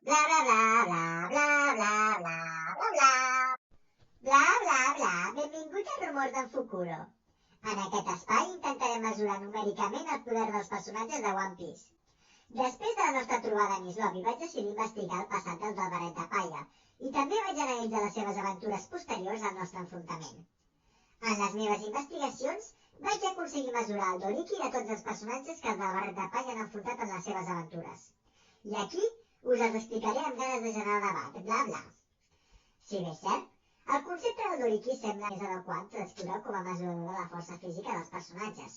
Bla bla bla bla bla bla bla bla bla. Bla bla bla, benvinguts a Rumors d'en Fukuro. En aquest espai intentarem mesurar numèricament el poder dels personatges de One Piece. Després de la nostra trobada a Miss Lobby vaig decidir investigar el passat dels del barret de palla i també vaig analitzar les seves aventures posteriors al nostre enfrontament. En les meves investigacions vaig aconseguir mesurar el Doriki de tots els personatges que els del barret de palla han enfrontat en les seves aventures. I aquí us els explicaré amb ganes de generar debat, bla bla. Si bé és cert, el concepte del Doriki sembla més adequat d'explorar com a mesurador de la força física dels personatges,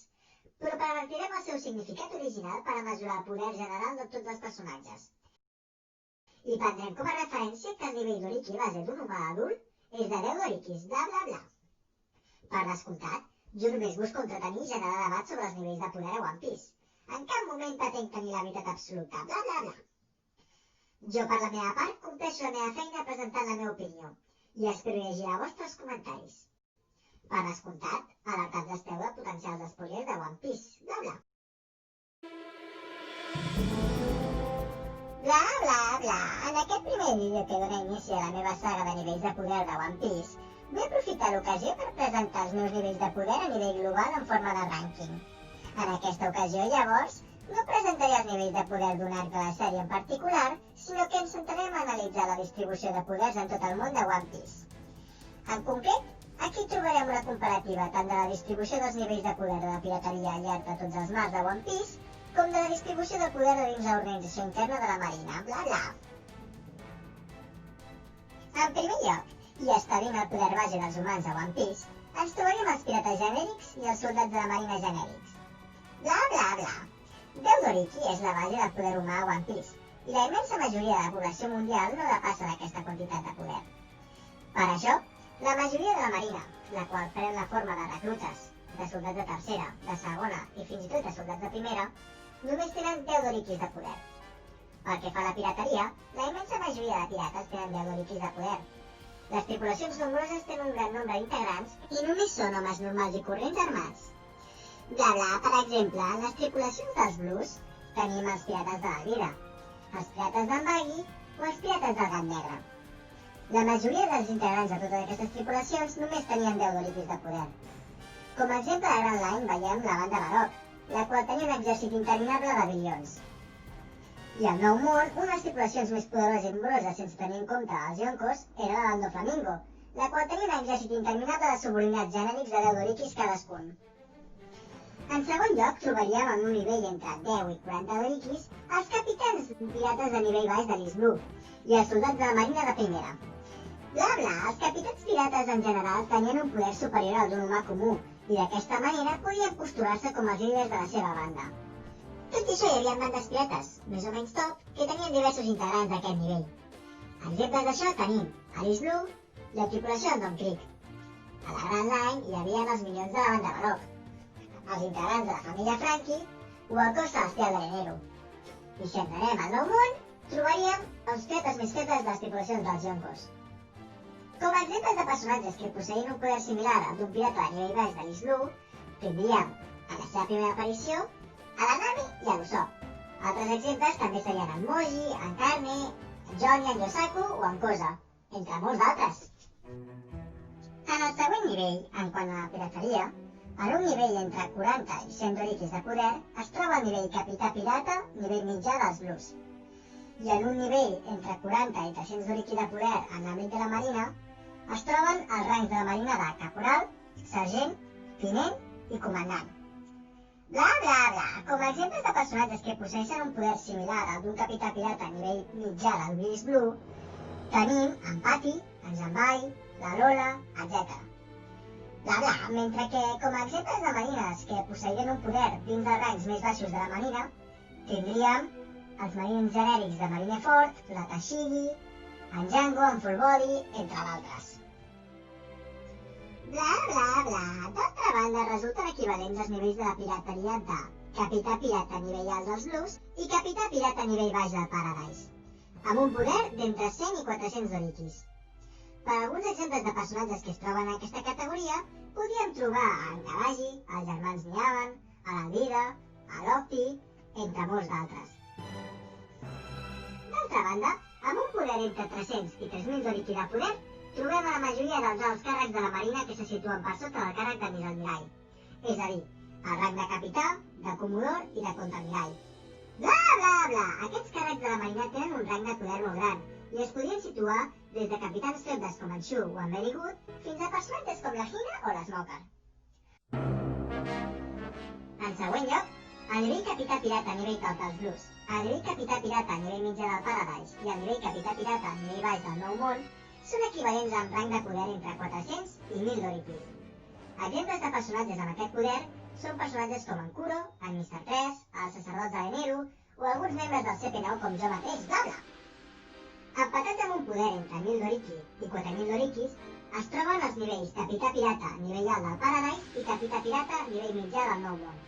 però pervertirem el seu significat original per a mesurar el poder general de tots els personatges. I prendrem com a referència que el nivell Doriki base d'un humà adult és de 10 Dorikis, bla bla bla. Per descomptat, jo només busco entretenir i generar debat sobre els nivells de poder a One Piece. En cap moment pretenc tenir la veritat absoluta, bla bla bla. Jo, per la meva part, compleixo la meva feina presentant la meva opinió i espero llegir els vostres comentaris. Per descomptat, alertats esteu de potencials spoilers de One Piece, bla bla. Bla bla bla, en aquest primer vídeo que dona inici a la meva saga de nivells de poder de One Piece, vull aprofitar l'ocasió per presentar els meus nivells de poder a nivell global en forma de rànquing. En aquesta ocasió, llavors, no presentaré els nivells de poder d'un arc de la sèrie en particular, sinó que ens centrarem a analitzar la distribució de poders en tot el món de One Piece. En concret, aquí trobarem una comparativa tant de la distribució dels nivells de poder de la pirateria al llarg de tots els mars de One Piece, com de la distribució de poder de dins l'organització interna de la Marina, bla bla. En primer lloc, i establint el poder base dels humans a One Piece, ens trobarem els pirates genèrics i els soldats de la Marina genèrics. Bla bla bla. 10 Doriki és la base del poder humà a One Piece, i la immensa majoria de la població mundial no depassa d'aquesta quantitat de poder. Per això, la majoria de la Marina, la qual pren la forma de reclutes, de soldats de tercera, de segona i fins i tot de soldats de primera, només tenen 10 Dorikis de poder. Pel que fa a la pirateria, la immensa majoria de pirates tenen 10 Dorikis de poder. Les tripulacions nombroses tenen un gran nombre d'integrants i només són homes normals i corrents armats. Bla bla, per exemple, en les tripulacions dels Blues tenim els pirates de l'Elvira, els pirates d'en Baggy o els pirates del Gat Negre. La majoria dels integrants de totes aquestes tripulacions només tenien 10 Dorikis de poder. Com a exemple de Grand Line veiem la banda Baroque, la qual tenia un exèrcit interminable de bilions. I al Nou Món, una de les tripulacions més poderoses i nombroses sense tenir en compte els Yonkos era la del Doflamingo, la qual tenia un exèrcit interminable de subordinats genèrics de 10 Dorikis cadascun. En segon lloc, trobaríem en un nivell entre 10 i 40 Dorikis els capitans pirates de nivell baix de l'East Blue i els soldats de la Marina de primera. Bla bla, els capitans pirates en general tenien un poder superior al d'un humà comú i d'aquesta manera podien postular-se com els líders de la seva banda. Tot i això hi havia bandes pirates, més o menys top, que tenien diversos integrants d'aquest nivell. Exemples d'això tenim a l'East Blue i la tripulació de Don Krieg. A la Grand Line hi havia els minions de la banda Baroque, els integrants de la família Frankie o el cos celestial de l'Enero. I si ens anem al Nou Món, trobaríem els pirates més febles de les tripulacions dels Yonkos. Com a exemples de personatges que posseïen un poder similar al d'un pirata de nivell baix de l'East Blue, tindríem, en la seva primera aparició, a la Nami i a l'Usopp. Altres exemples també serien en Moji, en Carne, en Johnny, en Yosaku o en Koza, entre molts d'altres. En el següent nivell, en quant a la pirateria, en un nivell entre 40 i 100 Dorikis de poder es troba el nivell Capità Pirata, nivell mitjà dels Blues. I en un nivell entre 40 i 300 Dorikis de poder en l'àmbit de la Marina es troben els rangs de la Marina de Caporal, Sergent, Tinent i Comandant. Bla bla bla, com a exemples de personatges que posseixen un poder similar al d'un Capità Pirata a nivell mitjà del Beast Blue, tenim en Patty, en Jambai, la Lola, etc. Bla bla, mentre que, com a exemples de marines que posseïen un poder dins dels rangs més baixos de la Marina, tindríem els marins genèrics de Marineford, la Tashigi, en Django, en Full Body, entre d'altres. Bla bla bla, d'altra banda resulten equivalents els nivells de la pirateria de Capità Pirata nivell alt dels Blues i Capità Pirata nivell baix del Paradise, amb un poder d'entre 100 i 400 Dorikis. Per alguns exemples de personatges que es troben en aquesta categoria, podríem trobar a en Karaji, els germans Niaban, a l'Elvira, a l'Opti, entre molts d'altres. D'altra banda, entre 300 i 3.000 d'Oriki de poder, trobem a la majoria dels alts càrrecs de la Marina que se situen per sota del càrrec de vicealmirall, és a dir, el rang de capità, de comodor i de contraalmirall. Bla, bla, bla! Aquests càrrecs de la Marina tenen un rang de poder molt gran i es podrien situar des de capitans febles com en Shu o en Very Good fins a personatges com la Hina o l'Smoker. En següent lloc, el nivell capità pirata a nivell top dels Blues, el nivell capità pirata a nivell mitjà del Paradise i el nivell capità pirata a nivell baix del Nou Món són equivalents amb rang de poder entre 400 i 1.000 d'Oriki. Exemples de personatges amb aquest poder són personatges com en Kuro, en Mr. 3, els sacerdots de Eneru o alguns membres del CP9 com jo mateix, bla bla. Empatats amb un poder entre 1.000 d'Oriki i 4.000 d'Orikis, es troben els nivells capità pirata nivell alt del Paradise i capità pirata nivell mitjà del Nou Món.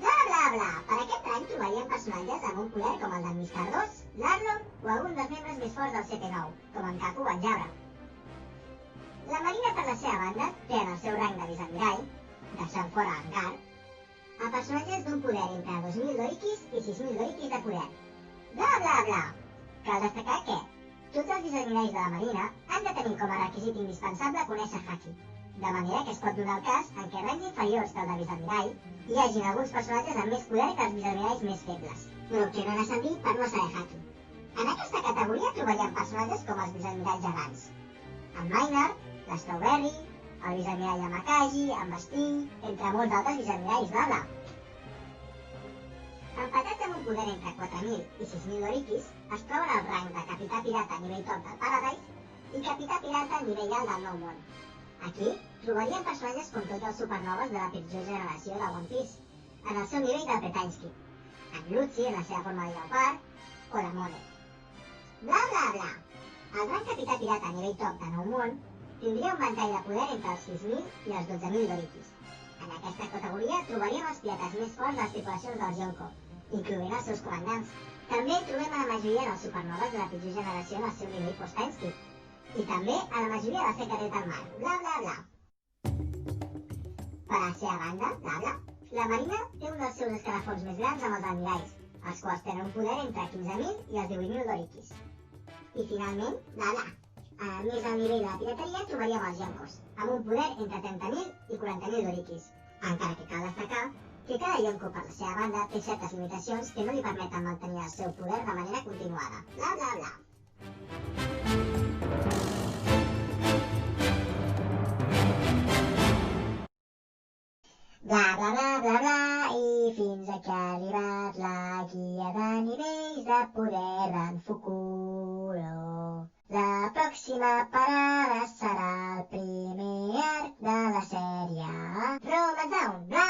Bla bla bla! Per aquest rang trobaríem personatges amb un poder com el d'en Mr. 2, l'Arlong o algun dels membres més forts del CP9, com en Kaku o en Jabra. La Marina, per la seva banda, té en el seu rang de vicealmirall, deixant fora en Gar, a personatges d'un poder entre 2.000 d'Orikis i 6.000 d'Orikis de poder. Bla bla bla! Cal destacar que tots els vicealmiralls de la Marina han de tenir com a requisit indispensable conèixer Haki, de manera que es pot donar el cas en què rangs inferiors que el de vicealmirall hi hagin alguns personatges amb més poder que els vicealmiralls més febles, però que no han ascendit per no saber Haki. En aquesta categoria trobaríem personatges com els vicealmiralls gegants, en Maynard, l'Strawberry, el vicealmirall Amakagi, en Bastille, entre molts altres vicealmiralls, bla bla. Empatats amb un poder entre 4.000 i 6.000 d'Orikis, es troben el rang de capità pirata a nivell top del Paradise i capità pirata a nivell alt del Nou Món. Aquí trobaríem personatges com tots els supernoves de la pitjor generació de One Piece, en el seu nivell de Pretansky, en Luffy en la seva forma de lleopard o la Monet. Bla bla bla! El rang capità pirata a nivell top de Nou Món tindria un ventall de poder entre els 6.000 i els 12.000 d'Orikis. En aquesta categoria trobaríem els pirates més forts de les tripulacions dels Yonko, incloent els seus comandants. També trobem a la majoria dels supernoves de la pitjor generació en el seu nivell post-Tansky, i també a la majoria de secrets del mar, bla bla bla. Per la seva banda, bla bla, la Marina té un dels seus escalafons més grans amb els almiralls, els quals tenen un poder entre 15.000 i els 18.000 d'Orikis. I finalment, bla bla, més al nivell de la pirateria trobaríem els Yonkos, amb un poder entre 30.000 i 40.000 d'Orikis, encara que cal destacar que cada Yonko per la seva banda té certes limitacions que no li permeten mantenir el seu poder de manera continuada, bla bla bla. Bla bla bla bla bla, i fins aquí ha arribat la guia de nivells de poder d'en Fukuro. La pròxima parada serà el primer arc de la sèrie Romance Down, bla